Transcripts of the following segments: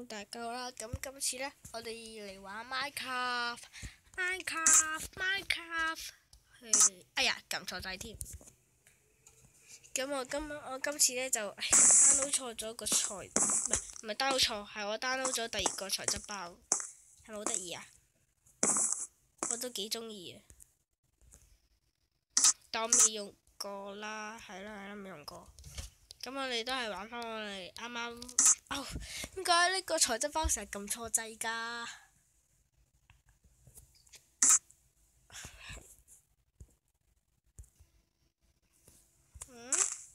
Hello，大家好啦！咁今次呢，我哋嚟玩 Minecraft。哎呀，撳錯掣添。咁我今次呢，就download 錯咗個唔係 download 錯，係我 download 咗第二個材質包，係咪好得意啊？我都幾中意啊，但我未用過啦，係啦，未用過。咁我哋都係玩翻我哋啱啱。點解呢個材質包成日撳錯掣㗎？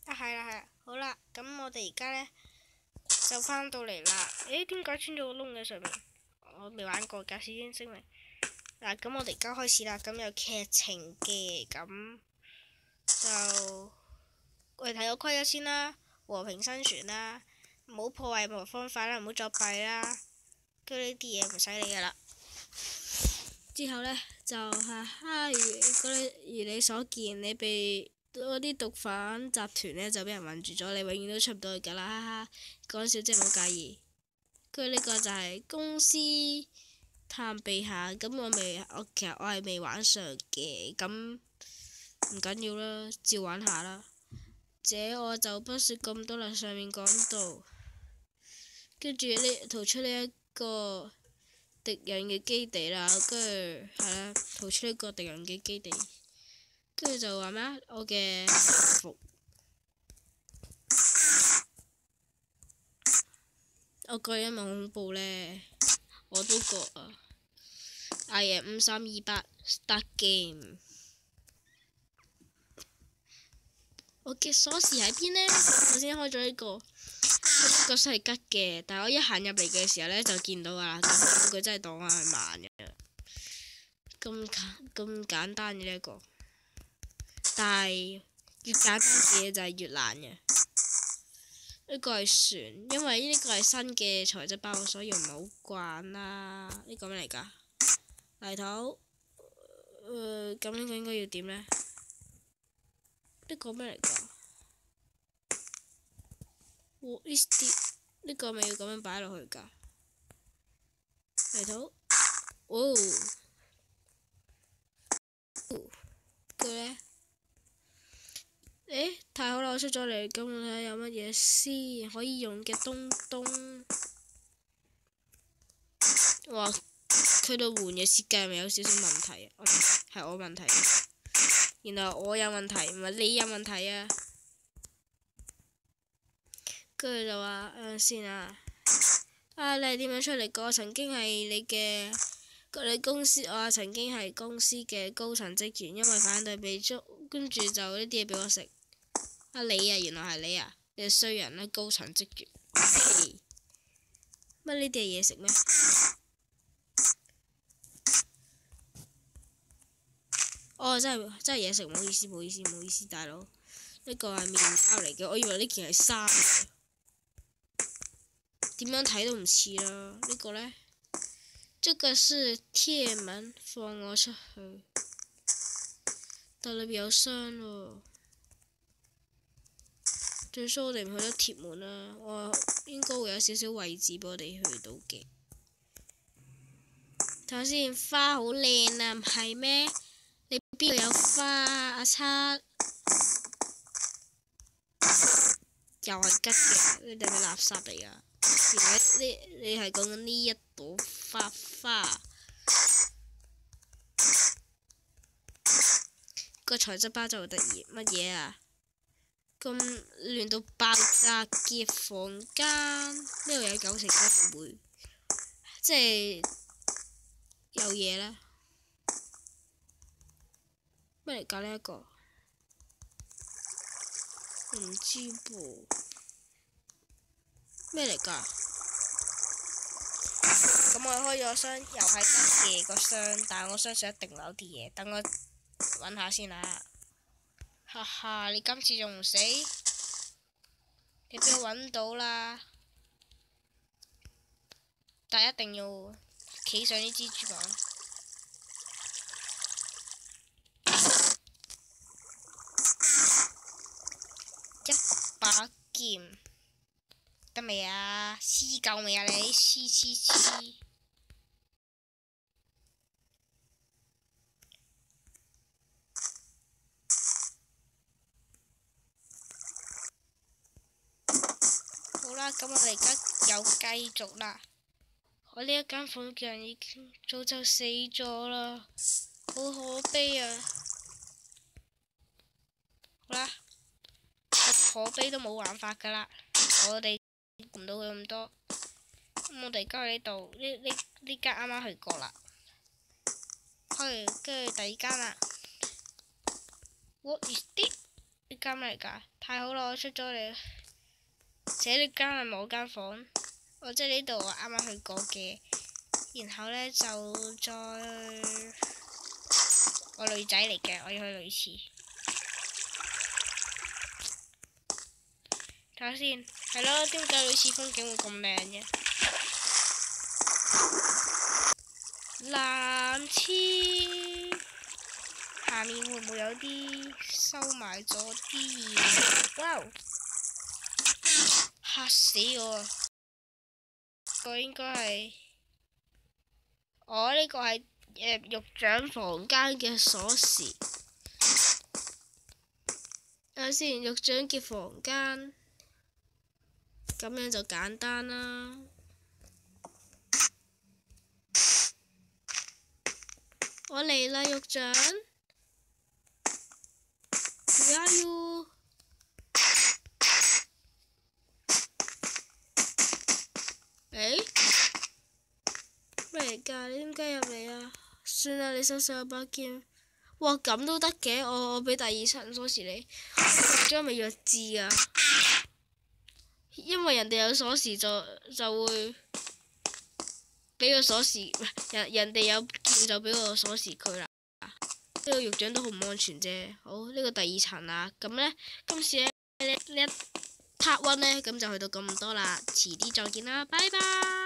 係啦，好啦，咁我哋而家呢，就翻到嚟啦。點解穿咗個窿嘅上面？我未玩過㗎，事先聲明。嗱，咁我哋而家開始啦。咁有劇情嘅，咁就我哋睇個規則先啦。和平生存啦，唔好破壞任何方法啦，唔好作弊啦。跟住呢啲嘢唔使理㗎啦。之後呢，就如你所見，你被嗰啲毒販集團呢就俾人困住咗，你永遠都出唔到去㗎啦，哈哈！講笑啫，唔好介意。跟住呢個就係公司探秘下，咁其實我係未玩上嘅，咁唔緊要啦，照玩下啦。這我就不說咁多啦，上面講到，跟住逃出呢一個敵人嘅基地啦，跟住係啦，逃出呢個敵人嘅基地，跟住就話咩？我嘅服，我個人咪恐怖呢，我都覺啊。阿爺5328 start game。我嘅鎖匙喺邊呢？我先開咗呢個鎖係吉嘅，但係我一行入嚟嘅時候呢，就見到啦。咁佢真係當我係慢嘅，咁簡單嘅呢一個，但係越簡單嘅嘢就係越難嘅。呢個係船，因為呢個係新嘅材質包，所以唔係好慣啦。呢個咩嚟㗎？泥土。咁呢個應該要點呢？呢個咩嚟㗎？呢個咪要咁樣擺落去㗎？泥土。佢呢？太好啦！我出咗嚟，咁我睇下有乜嘢先可以用嘅東。哇！佢度換嘅設計係咪有少少問題啊？係我問題。原來我有問題，唔係你有問題啊！跟住就話先啊！你係點樣出嚟？我曾經係你公司，我曾經係公司嘅高層職員，因為反對被捉，跟住就呢啲嘢俾我食。你啊，原來係你啊！你係衰人啦，高層職員。乜呢啲係嘢食咩？真係嘢食，唔好意思，大佬。呢個係麵包嚟嘅，我以為呢件係衫。點樣睇都唔似啦。呢個呢？這個是鐵門，放我出去。但裏邊有箱喎。最衰我哋唔去得鐵門啦，我應該會有少少位置俾我哋去到嘅。睇下先，花好靚啊，唔係咩？你邊度有花啊？阿七又係吉嘅，呢啲係垃圾嚟㗎。原來你係講緊呢一朵花。個材質包就好得意，乜嘢啊？咁亂到爆炸嘅房間，呢度有9成都唔會，即係有嘢啦。咩嚟㗎呢一個？唔知噃。咩嚟㗎？咁我開咗箱，又係吉嘅個箱，但係我相信一定有啲嘢。等我揾下先啦。哈哈，你今次仲唔死？你俾我揾到啦！但係一定要企上啲蜘蛛網。一把劍。得未啊？黐夠未啊你？黐！好啦，咁我哋而家又繼續啦。我呢一間房嘅人已經早就死咗啦，好可悲啊！好啦，可悲都冇辦法噶啦，我哋唔到佢咁多。咁我哋而家喺呢度，呢間啱啱去過啦，跟住第二間啦。What is this？ 呢間嚟㗎？太好啦！我出咗嚟。呢間係我間房，我即係呢度我啱啱去過嘅。然後呢，就再我女仔嚟嘅，我要去女廁。睇下先，係咯，點解女廁風景會咁靚嘅？男廁下面會唔會有啲收埋咗啲嘢？哇！嚇死我啊！個應該係呢個係獄長房間嘅鎖匙。睇下先，獄長嘅房間咁樣就簡單啦。我嚟啦，獄長。Where are you？咩嚟㗎？你點解入嚟啊？算啦，你收拾我把劍。哇，咁都得嘅？我俾第二層鎖匙你。獄長咪弱智啊！因為人哋有鎖匙就會俾個鎖匙，人哋有劍就俾個鎖匙佢啦。呢個獄長都好唔安全啫。好，呢個第二層啦。咁呢，今次呢一 part 1呢，咁就去到咁多啦。遲啲再見啦，拜拜。